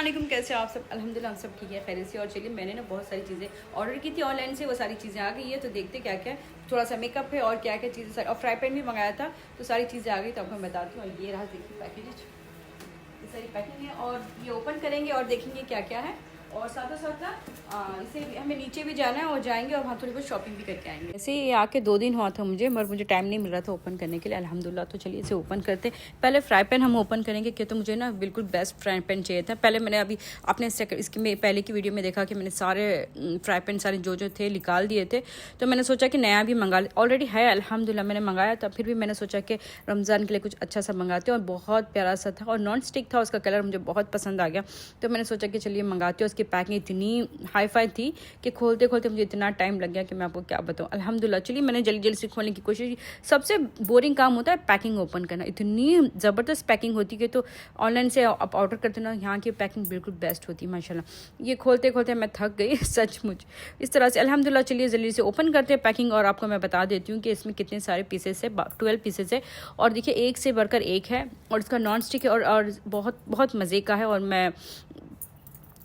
अस्सलाम, कैसे हो आप सब। अल्हम्दुलिल्लाह हम सब ठीक है, खैरियत से। और चलिए, मैंने ना बहुत सारी चीज़ें ऑर्डर की थी ऑनलाइन से, वो सारी चीज़ें आ गई है। तो देखते क्या क्या है, थोड़ा सा मेकअप है और क्या क्या चीज़ें, और फ्राई पैन भी मंगाया था, तो सारी चीज़ें आ गई। तो आपको मैं बताती हूँ। और ये रहा, देखिए पैकेज, ये सारी पैकिंग है। और ये ओपन करेंगे और देखेंगे क्या क्या है। और साथ साथ ना इसे हमें नीचे भी जाना है और जाएंगे और वहाँ थोड़ी बहुत शॉपिंग भी करके आएंगे। ऐसे ये आके 2 दिन हुआ था मुझे, मगर मुझे टाइम नहीं मिल रहा था ओपन करने के लिए, अल्हम्दुलिल्लाह। तो चलिए इसे ओपन करते। पहले फ्राई पैन हम ओपन करेंगे, कि तो मुझे ना बिल्कुल बेस्ट फ्राई पैन चाहिए था। पहले मैंने अभी अपने इसकी में पहले की वीडियो में देखा कि मैंने सारे फ्राई पैन सारे जो थे निकाल दिए थे। तो मैंने सोचा कि नया भी मंगा, ऑलरेडी है अल्हम्दुलिल्लाह मैंने मंगाया था। फिर भी मैंने सोचा कि रमज़ान के लिए कुछ अच्छा सा मंगाते हैं। और बहुत प्यारा सा था और नॉन स्टिक था, उसका कलर मुझे बहुत पसंद आ गया। तो मैंने सोचा कि चलिए मंगाते हैं। उसकी पैकिंग इतनी हाई फाई थी कि खोलते खोलते मुझे इतना टाइम लग गया कि मैं आपको क्या बताऊं। अल्हम्दुलिल्लाह चलिए, मैंने जल्दी जल्दी से खोलने की कोशिश की। सबसे बोरिंग काम होता है पैकिंग ओपन करना, इतनी ज़बरदस्त पैकिंग होती है। तो ऑनलाइन से आप ऑर्डर करते ना, यहाँ की पैकिंग बिल्कुल बेस्ट होती है माशाल्लाह। ये खोलते खोलते मैं थक गई सचमुच इस तरह से। अल्हम्दुलिल्लाह चलिए जल्दी से ओपन करते हैं पैकिंग, और आपको मैं बता देती हूँ कि इसमें कितने सारे पीसेस है। 12 पीसेस है, और देखिए एक से बढ़कर एक है। और इसका नॉन स्टिक है, और बहुत बहुत मज़े का है। और मैं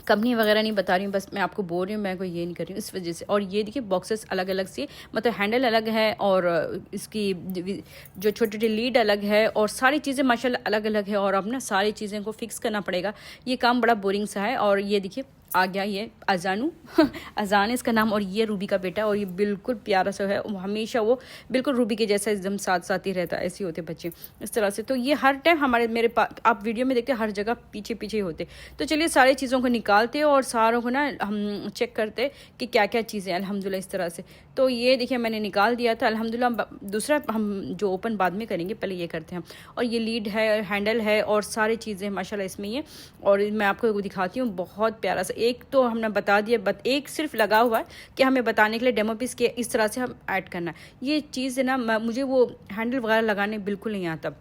कंपनी वगैरह नहीं बता रही हूँ, बस मैं आपको बोल रही हूँ, मैं कोई ये नहीं कर रही हूँ इस वजह से। और ये देखिए बॉक्सेस अलग अलग से, मतलब हैंडल अलग है, और इसकी जो छोटी छोटी लीड अलग है, और सारी चीज़ें माशाल्लाह अलग अलग है। और अब ना सारी चीज़ें को फिक्स करना पड़ेगा, ये काम बड़ा बोरिंग सा है। और ये देखिए आ गया ये अजानू अजान है इसका नाम, और ये रूबी का बेटा है। और ये बिल्कुल प्यारा सा है, हमेशा वो बिल्कुल रूबी के जैसा एकदम साथ साथ ही रहता है। ऐसे होते बच्चे इस तरह से। तो ये हर टाइम हमारे मेरे पास, आप वीडियो में देखते हर जगह पीछे पीछे ही होते। तो चलिए सारी चीज़ों को निकालते और सारों को ना हम चेक करते कि क्या क्या चीज़ें हैं अल्हम्दुलिल्लाह इस तरह से। तो ये देखिए मैंने निकाल दिया था अल्हम्दुलिल्लाह। दूसरा हम जो ओपन बाद में करेंगे, पहले ये करते हैं हम। और ये लीड है, हैंडल है, और सारी चीज़ें माशाल्लाह इसमें ये। और मैं आपको दिखाती हूँ, बहुत प्यारा सा। एक तो हमने बता दिया, एक सिर्फ लगा हुआ है कि हमें बताने के लिए डेमो पीस के इस तरह से हम ऐड करना है। ये चीज़ है ना, मुझे वो हैंडल वगैरह लगाने बिल्कुल नहीं आता।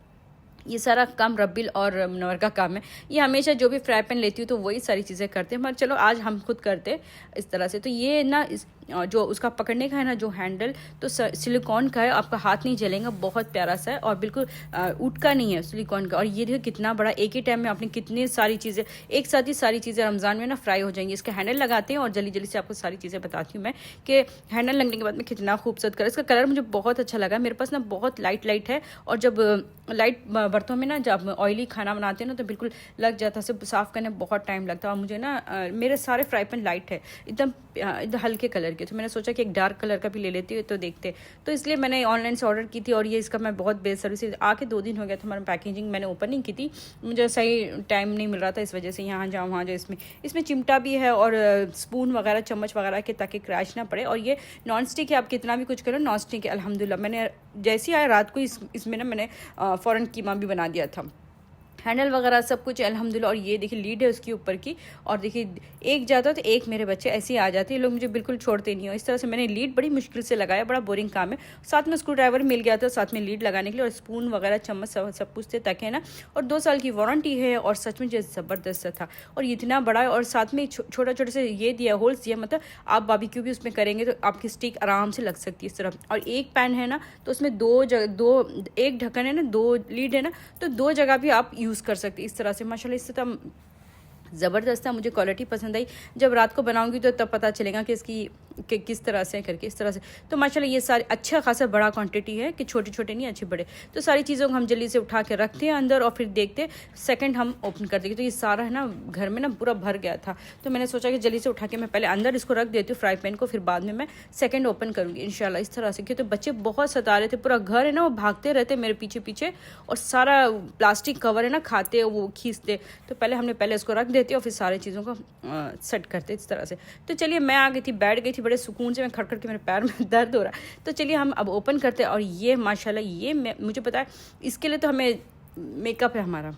ये सारा काम रब्बिल और मुनव्वर का काम है। ये हमेशा जो भी फ्राई पैन लेती हूँ तो वही सारी चीज़ें करते हैं, मगर चलो आज हम खुद करते इस तरह से। तो ये ना जो उसका पकड़ने का है ना, जो हैंडल, तो सिलिकॉन का है, आपका हाथ नहीं जलेगा, बहुत प्यारा सा है। और बिल्कुल ऊट का नहीं है, सिलिकॉन का। और ये देखो कितना बड़ा, एक ही टाइम में आपने कितनी सारी चीज़ें एक साथ ही सारी चीज़ें रमज़ान में ना फ्राई हो जाएंगी। इसका हैंडल लगाते हैं, और जल्दी जल्दी से आपको सारी चीज़ें बताती हूँ मैं कि हैंडल लगने के बाद में कितना खूबसूरत कलर। इसका कलर मुझे बहुत अच्छा लगा। मेरे पास ना बहुत लाइट लाइट है, और जब लाइट बर्तनों में ना जब ऑयली खाना बनाते हैं ना, तो बिल्कुल लग जाता है, साफ़ करने में बहुत टाइम लगता है। और मुझे ना मेरे सारे फ्राई पैन लाइट है, एकदम हल्के कलर के। तो मैंने सोचा कि एक डार्क कलर का भी ले लेती हूँ, तो देखते। तो इसलिए मैंने ऑनलाइन से ऑर्डर की थी, और ये इसका मैं बहुत बेस्ट सर्विस आके 2 दिन हो गया था। हमारा पैकेजिंग मैंने ओपन नहीं की थी, मुझे सही टाइम नहीं मिल रहा था, इस वजह से यहाँ जाओ वहाँ जाओ। इसमें चिमटा भी है, और स्पून वगैरह चम्मच वगैरह के, ताकि क्रैश ना पड़े। और ये नॉन स्टिक है, आप कितना भी कुछ करो नॉन स्टिक है अल्हम्दुलिल्लाह। मैंने जैसे ही आया रात को इसमें ना मैंने फ़ौरन कीमा भी बना दिया था। हैंडल वगैरह सब कुछ अल्हम्दुलिल्लाह। और ये देखिए लीड है उसकी ऊपर की, और देखिए एक जाता तो एक मेरे बच्चे ऐसे ही आ जाते हैं, लोग मुझे बिल्कुल छोड़ते नहीं हो। इस तरह से मैंने लीड बड़ी मुश्किल से लगाया, बड़ा बोरिंग काम है। साथ में स्क्रू ड्राइवर मिल गया था साथ में लीड लगाने के लिए, और स्पून वगैरह चम्मच सब कुछ थे, ताकि है ना। और 2 साल की वारंटी है, और सच में जो ज़बरदस्त था। और इतना बड़ा है, और साथ में छोटा छोटा से ये दिया, होल्स दिया, मतलब आप बारबेक्यू भी उसमें करेंगे तो आपकी स्टिक आराम से लग सकती है इस तरह। और एक पैन है ना, तो उसमें एक ढक्कन है ना, 2 लीड है ना, तो 2 जगह भी आप यूज़ कर सकते इस तरह से माशाल्लाह। इससे तो ज़बरदस्त था, मुझे क्वालिटी पसंद आई। जब रात को बनाऊंगी तो तब पता चलेगा कि इसकी किस तरह से करके इस तरह से। तो माशाल्लाह ये सारे अच्छा खासा बड़ा क्वांटिटी है, कि छोटे छोटे नहीं, अच्छे बड़े। तो सारी चीज़ों को हम जल्दी से उठा के रखते हैं अंदर, और फिर देखते सेकंड हम ओपन कर देंगे। तो ये सारा है ना घर में ना पूरा भर गया था, तो मैंने सोचा कि जल्दी से उठा के मैं पहले अंदर इसको रख देती हूँ फ्राई पैन को, फिर बाद में मैं सेकेंड ओपन करूँगी इंशाल्लाह इस तरह से। क्योंकि तो बच्चे बहुत सता रहे थे, पूरा घर है ना वो भागते रहते मेरे पीछे पीछे, और सारा प्लास्टिक कवर है ना खाते वो खींचते। तो पहले इसको रख देती और फिर सारी चीज़ों को सेट करते इस तरह से। तो चलिए मैं आ गई थी, बैठ गई थी बड़े सुकून से। मैं खड़खड़ के मेरे पैर में दर्द हो रहा है। तो चलिए हम अब ओपन करते हैं। और ये माशाल्लाह ये मुझे पता है, इसके लिए तो हमें मेकअप है हमारा,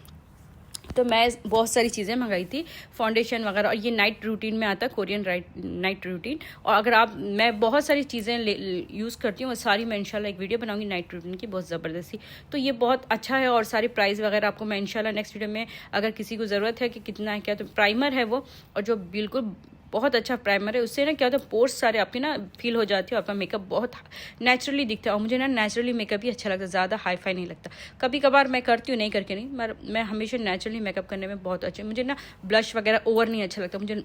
तो मैं बहुत सारी चीज़ें मंगाई थी, फाउंडेशन वगैरह। और ये नाइट रूटीन में आता है, कोरियन नाइट रूटीन। और अगर मैं बहुत सारी चीज़ें यूज़ करती हूँ, और सारी मैं इंशाल्लाह एक वीडियो बनाऊंगी नाइट रूटीन की, बहुत ज़बरदस्ती। तो ये बहुत अच्छा है, और सारी प्राइस वगैरह आपको मैं इंशाल्लाह नेक्स्ट वीडियो में, अगर किसी को ज़रूरत है कि कितना है क्या, तो प्राइमर है वो, और जो बिल्कुल बहुत अच्छा प्राइमर है। उससे ना क्या होता है, पोर्स सारे आपके ना फील हो जाती है, आपका मेकअप बहुत नेचुरली दिखता है। और मुझे ना नेचुरली मेकअप ही अच्छा लगता है, ज़्यादा हाई फाई नहीं लगता। कभी कभार मैं करती हूँ, नहीं करके नहीं, मगर मैं हमेशा नेचुरली मेकअप करने में बहुत अच्छे। मुझे ना ब्लश वगैरह ओवर नहीं अच्छा लगता, मुझे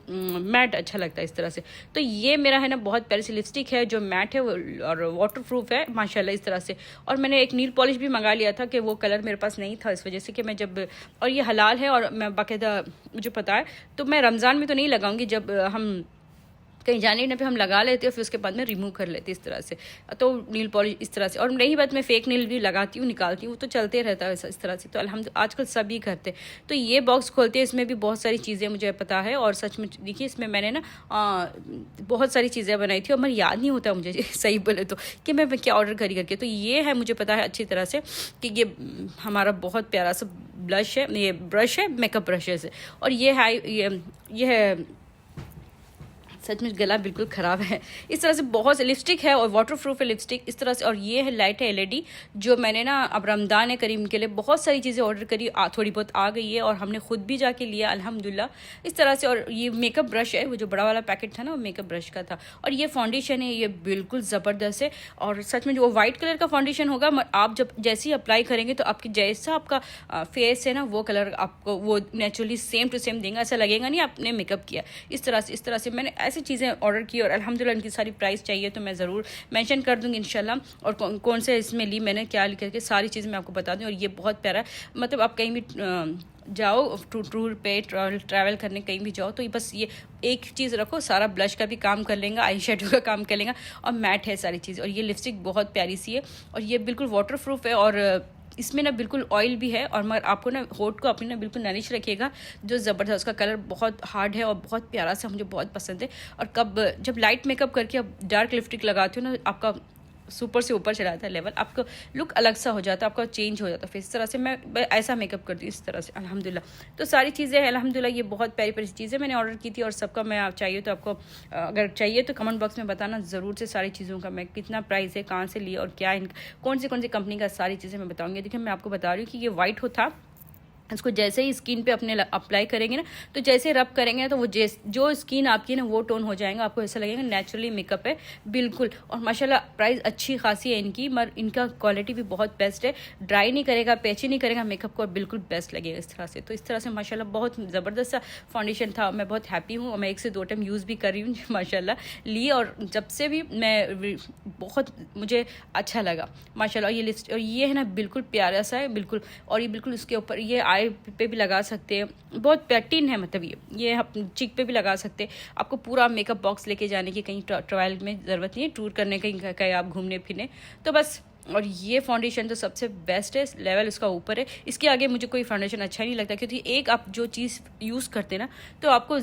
मैट अच्छा लगता है इस तरह से। तो ये मेरा है ना बहुत प्यारी सी लिपस्टिक है जो मैट है और वाटर प्रूफ है माशाल्लाह इस तरह से। और मैंने एक नील पॉलिश भी मंगा लिया था कि वो कलर मेरे पास नहीं था, इस वजह से कि मैं जब, और ये हलाल है और मैं बाकायदा मुझे पता है, तो मैं रमज़ान में तो नहीं लगाऊंगी, जब हम कहीं जाने ना पे हम लगा लेते हैं, फिर उसके बाद में रिमूव कर लेते इस तरह से। तो नील पॉलिश इस तरह से, और रही बात मैं फेक नील भी लगाती हूँ, निकालती हूँ, तो चलते रहता है इस तरह से। तो अल्हम्दुलिल्लाह आजकल सभी करते। तो ये बॉक्स खोलते हैं, इसमें भी बहुत सारी चीज़ें मुझे पता है, और सच में देखिए इसमें मैंने ना बहुत सारी चीज़ें बनाई थी और मेरे याद नहीं होता मुझे सही बोले तो कि मैं क्या ऑर्डर करी करके। तो ये है, मुझे पता है अच्छी तरह से कि ये हमारा बहुत प्यारा सा ब्लश है, ये ब्रश है मेकअप ब्रशेस है। और ये है ये है, सच में गला बिल्कुल ख़राब है इस तरह से। बहुत से लिपस्टिक है और वाटर प्रूफ है लिपस्टिक इस तरह से। और ये है लाइट है एलईडी, जो मैंने ना अब रमज़ान है करीम के लिए बहुत सारी चीज़ें ऑर्डर करी, थोड़ी बहुत आ गई है और हमने खुद भी जाके लिया अल्हम्दुलिल्लाह इस तरह से। और ये मेकअप ब्रश है, वो जो बड़ा वाला पैकेट था ना वो मेकअप ब्रश का था। और ये फाउंडेशन है, ये बिल्कुल ज़बरदस्त है। और सच में जो वाइट कलर का फाउंडेशन होगा, आप जब जैसे ही अप्लाई करेंगे तो आपकी जैसा आपका फेस है ना वो कलर आपको वो नेचुरली सेम टू सेम देंगे, ऐसा लगेगा नहीं आपने मेकअप किया। इस तरह से मैंने ऐसी चीज़ें ऑर्डर की और अल्हम्दुलिल्लाह इनकी सारी प्राइस चाहिए तो मैं ज़रूर मेंशन कर दूंगी इंशाल्लाह। और कौन से इसमें ली मैंने, क्या लिख के सारी चीज़ें मैं आपको बता दूँ। और ये बहुत प्यारा है, मतलब आप कहीं भी जाओ टूर पे ट्रैवल करने कहीं भी जाओ तो ये बस ये एक चीज़ रखो, सारा ब्लश का भी काम कर लेगा, आई शेडो का काम कर लेगा, और मैट है सारी चीज़। और ये लिपस्टिक बहुत प्यारी सी है और ये बिल्कुल वाटर प्रूफ है। और इसमें ना बिल्कुल ऑयल भी है, और मगर आपको ना होठ को अपने ना बिल्कुल नरिश रखेगा, जो ज़बरदस्त। उसका कलर बहुत हार्ड है और बहुत प्यारा सा, मुझे बहुत पसंद है। और जब लाइट मेकअप करके आप डार्क लिपस्टिक लगाते हो ना, आपका सुपर से ऊपर चला जाता है लेवल, आपका लुक अलग सा हो जाता है, आपका चेंज हो जाता है। फिर इस तरह से मैं ऐसा मेकअप करती हूँ इस तरह से अल्हम्दुलिल्लाह। तो सारी चीज़ें अल्हम्दुलिल्लाह ये बहुत प्यारी प्यारी चीज़ें मैंने ऑर्डर की थी। और सबका मैं आप चाहिए तो आपको अगर चाहिए तो कमेंट बॉक्स में बताना ज़रूर से, सारी चीज़ों का मैं कितना प्राइस है, कहाँ से लिया और क्या कौन सी कंपनी का, सारी चीज़ें मैं बताऊँगी। देखिए मैं आपको बता रही हूँ कि ये वाइट था, इसको जैसे ही स्किन पे अपने अप्लाई करेंगे ना, तो जैसे रब करेंगे ना तो वो जो स्किन आपकी ना वो टोन हो जाएगा, आपको ऐसा लगेगा नेचुरली मेकअप है बिल्कुल। और माशाल्लाह प्राइस अच्छी खासी है इनकी, मगर इनका क्वालिटी भी बहुत बेस्ट है, ड्राई नहीं करेगा, पैची नहीं करेगा मेकअप को, और बिल्कुल बेस्ट लगेगा इस तरह से। तो इस तरह से माशाल्लाह बहुत ज़बरदस्त सा फाउंडेशन था, मैं बहुत हैप्पी हूँ और मैं 1 से 2 टाइम यूज़ भी कर रही हूँ माशाल्लाह ली। और जब से भी मैं बहुत मुझे अच्छा लगा माशाल्लाह। ये लिस्ट, और ये है ना बिल्कुल प्यारा सा है बिल्कुल। और ये बिल्कुल उसके ऊपर ये आई पे भी लगा सकते हैं, बहुत पैटिन है, मतलब ये आप चिक पे भी लगा सकते हैं। आपको पूरा मेकअप बॉक्स लेके जाने की कहीं ट्रैवल में ज़रूरत नहीं है, टूर करने कहीं आप घूमने फिरने तो बस। और ये फाउंडेशन तो सबसे बेस्ट है, लेवल उसका ऊपर है, इसके आगे मुझे कोई फाउंडेशन अच्छा नहीं लगता। क्योंकि एक आप जो चीज़ यूज़ करते ना तो आपको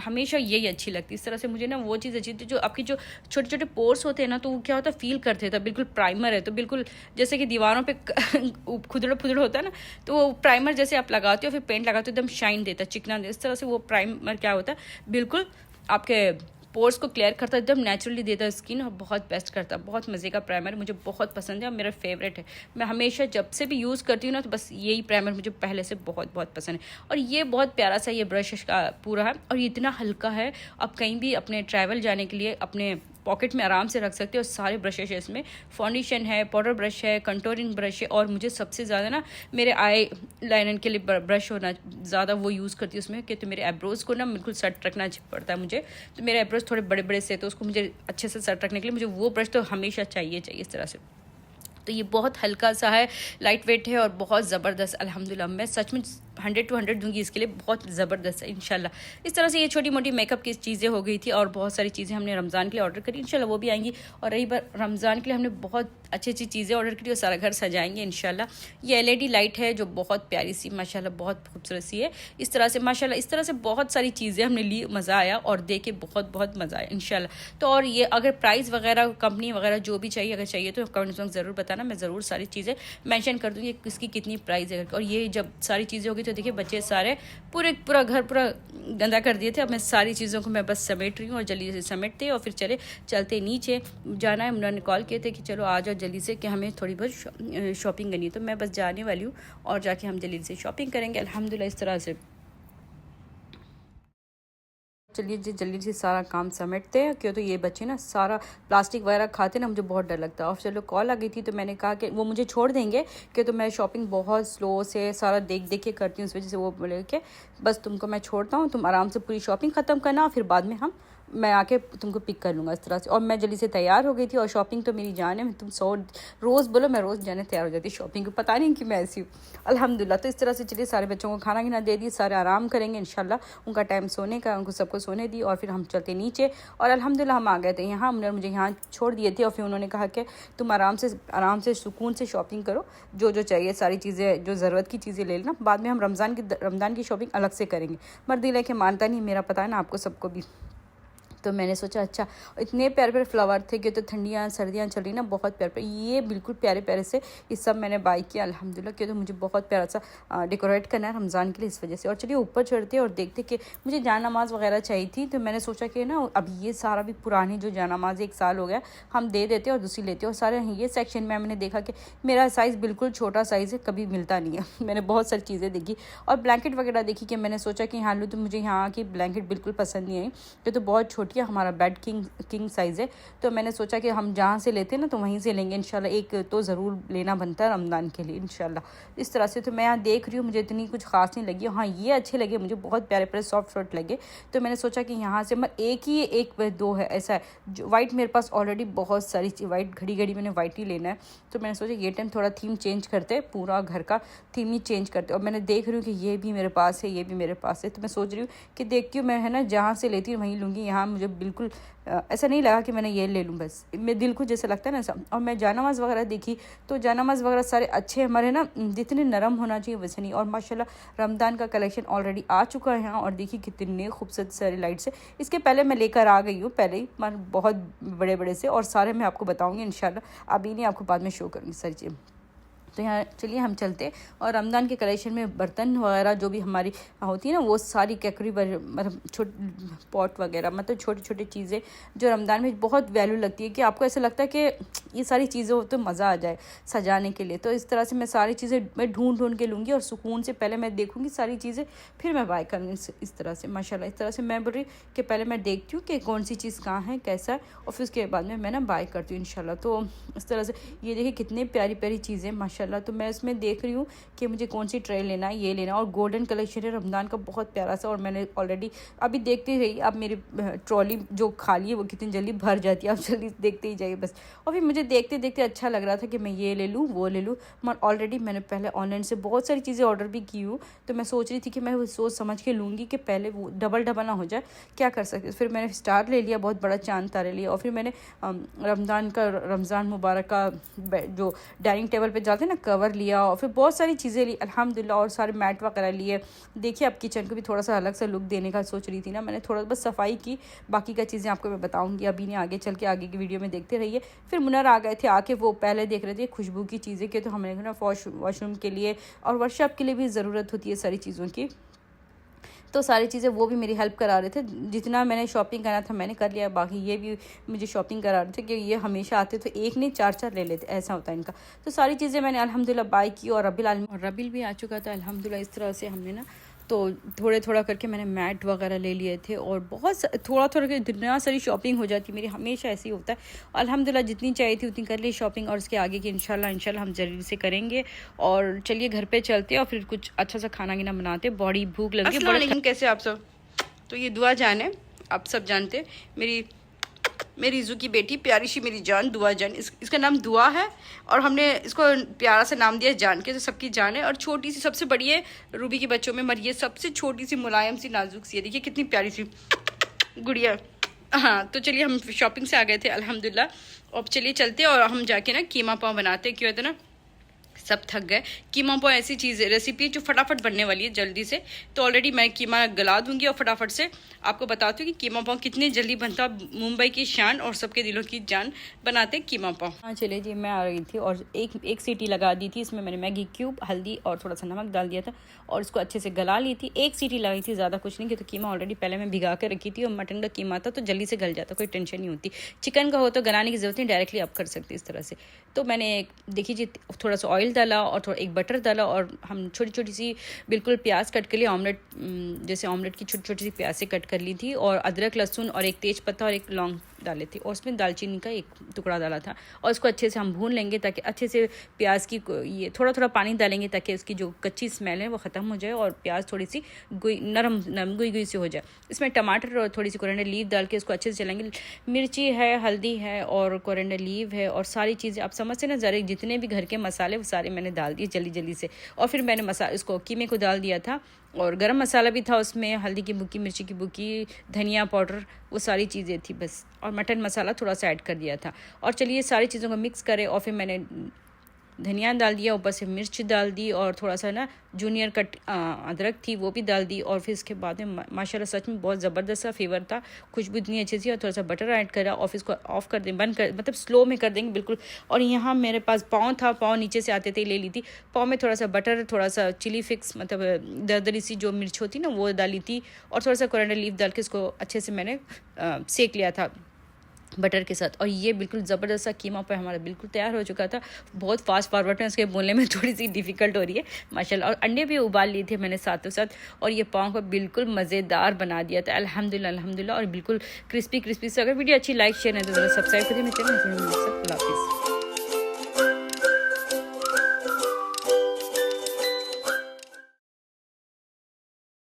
हमेशा यही अच्छी लगती है। इस तरह से मुझे ना वो चीज़ अच्छी थी, जो आपकी जो छोटे छोटे पोर्स होते हैं ना, तो वो क्या होता है फील करते थे, बिल्कुल प्राइमर है तो बिल्कुल जैसे कि दीवारों पे खुदड़ फुदड़ होता है ना, तो वो प्राइमर जैसे आप लगाते हो फिर पेंट लगाते हो एकदम शाइन देता है, चिकना देता है। इस तरह से वो प्राइमर क्या होता है, बिल्कुल आपके पोर्स को क्लियर करता है, एकदम नेचुरली देता है स्किन, और बहुत बेस्ट करता है। बहुत मज़े का प्राइमर, मुझे बहुत पसंद है और मेरा फेवरेट है। मैं हमेशा जब से भी यूज़ करती हूँ ना तो बस यही प्राइमर मुझे पहले से बहुत बहुत पसंद है। और ये बहुत प्यारा सा ये ब्रश का पूरा है, और ये इतना हल्का है, आप कहीं भी अपने ट्रैवल जाने के लिए अपने पॉकेट में आराम से रख सकते हो। और सारे ब्रशेस है इसमें, फाउंडेशन है, पाउडर ब्रश है, कंटूरिंग ब्रश है, और मुझे सबसे ज़्यादा ना मेरे आई लाइनर के लिए ब्रश होना ज़्यादा वो यूज़ करती हूँ उसमें, कि तो मेरे आईब्रोज़ को ना बिल्कुल सेट रखना पड़ता है मुझे। तो मेरे आईब्रोज़ थोड़े बड़े बड़े से, तो उसको मुझे अच्छे से सेट रखने के लिए मुझे वो ब्रश तो हमेशा चाहिए इस तरह से। तो ये बहुत हल्का सा है, लाइट वेट है और बहुत ज़बरदस्त अल्हम्दुलिल्लाह। मैं सच में 100 to 100 दूंगी इसके लिए, बहुत ज़बरदस्त है इंशाल्लाह। इस तरह से ये छोटी मोटी मेकअप की चीज़ें हो गई थी, और बहुत सारी चीज़ें हमने रमज़ान के लिए ऑर्डर करी, इंशाल्लाह वो भी आएंगी। और रही बार रमज़ान के लिए हमने बहुत अच्छी अच्छी चीज़ें ऑर्डर करी और सारा घर सजाएंगे इंशाल्लाह। ये LED लाइट है जो बहुत प्यारी सी माशाल्लाह, बहुत खूबसूरत सी है इस तरह से माशाल्लाह। इस तरह से बहुत सारी चीज़ें हमने ली, मज़ा आया और देख के बहुत बहुत मज़ा आया इंशाल्लाह। तो और ये अगर प्राइस वगैरह कंपनी वगैरह जो भी चाहिए, अगर चाहिए तो कमेंट्स में ज़रूर बताना, मैं ज़रूर सारी चीज़ें मेंशन कर दूँगी किसकी कितनी प्राइस है। और ये जब सारी चीज़ें होगी तो देखिए बच्चे सारे पूरा घर पूरा गंदा कर दिए थे। अब मैं सारी चीज़ों को मैं बस समेट रही हूँ, और जल्दी से समेटते और फिर चलते नीचे जाना है। उन्होंने कॉल किए थे कि चलो आ जाओ जल्दी से, कि हमें थोड़ी बहुत शॉपिंग करनी है। तो मैं बस जाने वाली हूँ और जाके हम जल्दी से शॉपिंग करेंगे अल्हम्दुलिल्लाह इस तरह से। चलिए जी जल्दी से सारा काम समेटते हैं, क्यों तो ये बच्चे ना सारा प्लास्टिक वगैरह खाते ना, मुझे बहुत डर लगता है। और चलो कॉल आ गई थी तो मैंने कहा कि वो मुझे छोड़ देंगे, क्यों तो मैं शॉपिंग बहुत स्लो से सारा देख देख के करती हूँ, इस वजह से वो बोले कि बस तुमको मैं छोड़ता हूँ, तुम आराम से पूरी शॉपिंग ख़त्म करना, फिर बाद में मैं आके तुमको पिक कर लूँगा इस तरह से। और मैं जल्दी से तैयार हो गई थी, और शॉपिंग तो मेरी जान है, तुम रोज़ बोलो मैं रोज़ जाने तैयार हो जाती शॉपिंग को, पता नहीं कि मैं ऐसी हूँ अल्हम्दुलिल्लाह। तो इस तरह से चलिए सारे बच्चों को खाना गिना दे दी, सारे आराम करेंगे इंशाल्लाह, उनका टाइम सोने का, उनको सबको सोने दी। और फिर हम चलते नीचे, और अल्हम्दुलिल्लाह हम आ गए थे यहाँ, उन्होंने मुझे यहाँ छोड़ दिए थे। और फिर उन्होंने कहा कि तुम आराम से सुकून से शॉपिंग करो, जो चाहिए सारी चीज़ें, जो ज़रूरत की चीज़ें ले लेना, बाद में हम रमज़ान की शॉपिंग अलग से करेंगे। मर्दी लेके मानता नहीं, मेरा पता है ना आपको सबको भी। तो मैंने सोचा अच्छा, इतने प्यारे प्यारे फ्लावर थे कि तो ठंडियाँ सर्दियाँ चल रही ना, बहुत प्यारे प्यारे, ये बिल्कुल प्यारे प्यारे से ये सब मैंने बाई किया अल्हम्दुलिल्लाह। कि तो मुझे बहुत प्यारा सा डेकोरेट करना है रमज़ान के लिए, इस वजह से। और चलिए ऊपर चढ़ते और देखते कि मुझे जान-नमाज़ वगैरह चाहिए थी, तो मैंने सोचा कि ना अब ये सारा भी पुरानी जो जान-नमाज़ 1 साल हो गया, हम दे देते और दूसरी लेते। और सारे ये सेक्शन में मैंने देखा कि मेरा साइज़ बिल्कुल छोटा साइज़ है, कभी मिलता नहीं है। मैंने बहुत सारी चीज़ें देखी और ब्लैंकेट वगैरह देखी, कि मैंने सोचा कि यहाँ लूँ, तो मुझे यहाँ की ब्लैंकेट बिल्कुल पसंद नहीं आई, तो बहुत छोटी है, हमारा बेड किंग साइज़ है। तो मैंने सोचा कि हम जहाँ से लेते हैं ना तो वहीं से लेंगे इंशाल्लाह, एक तो ज़रूर लेना बनता है रमज़ान के लिए इंशाल्लाह। इस तरह से तो मैं यहाँ देख रही हूँ, मुझे इतनी कुछ खास नहीं लगी। हाँ ये अच्छे लगे मुझे, बहुत प्यारे प्यारे सॉफ्ट लगे। तो मैंने सोचा कि यहाँ से मैं एक 2 है ऐसा है, जो वाइट मेरे पास ऑलरेडी बहुत सारी वाइट, घड़ी मैंने वाइट ही लेना है। तो मैंने सोचा ये टाइम थोड़ा थीम चेंज करते, पूरा घर का थीम ही चेंज करते। और मैंने देख रही हूँ कि ये भी मेरे पास है, ये भी मेरे पास है। तो मैं सोच रही हूँ कि देखती हूँ मैं, है ना, जहाँ से लेती हूँ वहीं लूँगी। यहाँ मुझे बिल्कुल ऐसा नहीं लगा कि मैंने ये ले लूँ, बस मेरे दिल को जैसे लगता है ना ऐसा। और मैं जान-नमाज़ वगैरह देखी, तो जान-नमाज़ वगैरह सारे अच्छे हमारे ना, जितने नरम होना चाहिए वैसे नहीं। और माशाल्लाह रमज़ान का कलेक्शन ऑलरेडी आ चुका है यहाँ, और देखिए कितने खूबसूरत सारी लाइट्स है। इसके पहले मैं लेकर आ गई हूँ पहले ही, बहुत बड़े से, और सारे मैं आपको बताऊँगी इंशाल्लाह, अभी नहीं, आपको बाद में शो करूँगी सारी चीज़ें। तो यहाँ चलिए हम चलते। और रमज़ान के कलेक्शन में बर्तन वगैरह जो भी हमारी होती है ना, वो सारी कैकरी, मतलब पॉट वगैरह, मतलब छोटी छोटी चीज़ें जो रमज़ान में बहुत वैल्यू लगती है, कि आपको ऐसा लगता है कि ये सारी चीज़ें हो तो मज़ा आ जाए सजाने के लिए। तो इस तरह से मैं सारी चीज़ें मैं ढूंढ के लूँगी, और सुकून से पहले मैं देखूँगी सारी चीज़ें, फिर मैं बाय करूँगी इस तरह से माशाल्लाह। इस तरह से मैं बोल रही कि पहले मैं देखती हूँ कि कौन सी चीज़ कहाँ है, कैसा है, और फिर उसके बाद में मैं ना बाय करती हूँ इंशाल्लाह। तो इस तरह से ये देखिए कितनी प्यारी प्यारी चीज़ें माशाल्लाह। तो मैं इसमें देख रही हूँ कि मुझे कौन सी ट्रे लेना है, ये लेना। और गोल्डन कलेक्शन है रमज़ान का बहुत प्यारा सा, और मैंने ऑलरेडी अभी देखते रही, अब मेरी ट्रॉली जो खाली है वो कितनी जल्दी भर जाती है, आप जल्दी देखते ही जाइए बस। और फिर मुझे देखते देखते अच्छा लग रहा था कि मैं ये ले लूँ, वो ले लूँ। मगर ऑलरेडी मैंने पहले ऑनलाइन से बहुत सारी चीज़ें ऑर्डर भी की हूँ, तो मैं सोच रही थी कि मैं वो सोच समझ के लूँगी कि पहले वो डबल ना हो जाए, क्या कर सकते। फिर मैंने स्टार ले लिया, बहुत बड़ा चांद तारे लिया। और फिर मैंने रमज़ान मुबारक का जो डाइनिंग टेबल पे जाते हैं ना, कवर लिया, और फिर बहुत सारी चीज़ें ली अल्हम्दुलिल्लाह, और सारे मैट वगैरह लिए। देखिए अब किचन को भी थोड़ा सा अलग सा लुक देने का सोच रही थी ना मैंने, थोड़ा बस सफाई की, बाकी का चीज़ें आपको मैं बताऊंगी अभी नहीं, आगे चल के आगे की वीडियो में देखते रहिए। फिर मुनर आ गए थे, आके वो पहले देख रहे थे खुशबू की चीज़ें के, तो हमने ना वॉशरूम के लिए और वर्कशॉप के लिए भी ज़रूरत होती है सारी चीज़ों की, तो सारी चीज़ें वो भी मेरी हेल्प करा रहे थे। जितना मैंने शॉपिंग करना था मैंने कर लिया, बाकी ये भी मुझे शॉपिंग करा रहे थे, कि ये हमेशा आते तो एक नहीं 4 ले लेते, ऐसा होता है इनका। तो सारी चीज़ें मैंने अल्हम्दुलिल्लाह बाय की, और रबील भी आ चुका था अल्हम्दुलिल्लाह। इस तरह से हमने ना तो थोड़ा करके मैंने मैट वगैरह ले लिए थे, और बहुत थोड़ा के दुनिया सारी शॉपिंग हो जाती है मेरी, हमेशा ऐसे ही होता है। अल्हम्दुलिल्लाह जितनी चाहिए थी उतनी कर ली शॉपिंग, और उसके आगे की इंशाल्लाह हम जल्दी से करेंगे। और चलिए घर पे चलते और फिर कुछ अच्छा सा खाना गिना बनाते, बड़ी भूख लगी है। लेकिन कैसे आप सब, तो ये दुआ जान है, आप सब जानते, मेरी इज़ू की बेटी प्यारी सी मेरी जान, दुआ जान, इसका नाम दुआ है, और हमने इसको प्यारा सा नाम दिया जान के, तो सबकी जान है। और छोटी सी सबसे बड़ी है रूबी के बच्चों में, मगर ये सबसे छोटी सी मुलायम सी नाजुक सी है, देखिए कितनी प्यारी सी गुड़िया। हाँ तो चलिए हम शॉपिंग से आ गए थे अल्हम्दुलिल्लाह। अब चलिए चलते और हम जाके ना कीमा पाव बनाते, क्यों होता है ना, सब थक गए। कीमा पाव ऐसी चीज़ है, रेसिपी है जो फटाफट बनने वाली है जल्दी से। तो ऑलरेडी मैं कीमा गला दूंगी और फटाफट से आपको बताती हूँ कि कीमा पाव कितनी जल्दी बनता है। मुंबई की शान और सबके दिलों की जान बनाते कीमा पाव। हाँ चलिए जी, मैं आ रही थी और एक सीटी लगा दी थी। इसमें मैंने मैगी क्यूब, हल्दी और थोड़ा सा नमक डाल दिया था और इसको अच्छे से गला ली थी। एक सीटी लगाई थी, ज़्यादा कुछ नहीं, क्योंकि कीमा ऑलरेडी पहले मैं भिगा के रखी थी और मटन का कीमा था तो जल्दी से गल जाता, कोई टेंशन नहीं होती। चिकन का हो तो गलाने की जरूरत नहीं, डायरेक्टली आप कर सकते इस तरह से। तो मैंने देखिए जी थोड़ा सा ऑयल ऑयल डाला और थोड़ा एक बटर डाला और हम छोटी छोटी सी बिल्कुल प्याज कट के लिए ऑमलेट जैसे ऑमलेट की छोटी छोटी सी प्याज से कट कर ली थी और अदरक लहसुन और एक तेज पत्ता और एक लौंग डाले थे और उसमें दालचीनी का एक टुकड़ा डाला था और उसको अच्छे से हम भून लेंगे ताकि अच्छे से प्याज की ये थोड़ा थोड़ा पानी डालेंगे ताकि उसकी जो कच्ची स्मेल है वो ख़त्म हो जाए और प्याज थोड़ी सी नरम गुई सी हो जाए। इसमें टमाटर और थोड़ी सी कोरिएंडर लीव डाल के इसको अच्छे से चलाएंगे। मिर्ची है, हल्दी है और कोरिएंडर लीव है और सारी चीज़ें आप समझते ना ज़रा, जितने भी घर के मसाले वो सारे मैंने डाल दिए जल्दी जल्दी से। और फिर मैंने इसको कीमे को डाल दिया था और गरम मसाला भी था उसमें, हल्दी की बुकी, मिर्ची की बुकी, धनिया पाउडर, वो सारी चीज़ें थी बस। और मटन मसाला थोड़ा सा ऐड कर दिया था। और चलिए सारी चीज़ों को मिक्स करें और फिर मैंने धनिया डाल दिया, ऊपर से मिर्च डाल दी और थोड़ा सा ना जूनियर कट अदरक थी वो भी डाल दी। और फिर इसके बाद में माशाल्लाह सच में बहुत ज़बरदस्त सा फ्लेवर था, खुशबू इतनी अच्छी थी। और थोड़ा सा बटर ऐड करा और फिर इसको ऑफ कर दें, बंद कर, मतलब स्लो में कर देंगे बिल्कुल। और यहाँ मेरे पास पाव था, पाव नीचे से आते थे ले ली थी। पाव में थोड़ा सा बटर, थोड़ा सा चिली फिक्स मतलब दरदरी सी जो मिर्च होती ना वो डाली थी और थोड़ा सा कोरिएंडर लीफ डाल के इसको अच्छे से मैंने सेक लिया था बटर के साथ। और ये बिल्कुल ज़बरदस्त सा कीमा पे हमारा बिल्कुल तैयार हो चुका था। बहुत फास्ट फॉरवर्ड है, उसके बोलने में थोड़ी सी डिफ़िकल्ट हो रही है माशाल्लाह। और अंडे भी उबाल लिए थे मैंने साथों साथ और ये पाव को बिल्कुल मज़ेदार बना दिया था अल्हम्दुलिल्लाह अल्हम्दुलिल्लाह। और बिल्कुल क्रिस्पी क्रिस्पी से। अगर वीडियो अच्छी लाइक शेयर नहीं तो ज़रा सब्सक्राइब करिए मेरे चैनल। अल्लाह हाफ़िज़।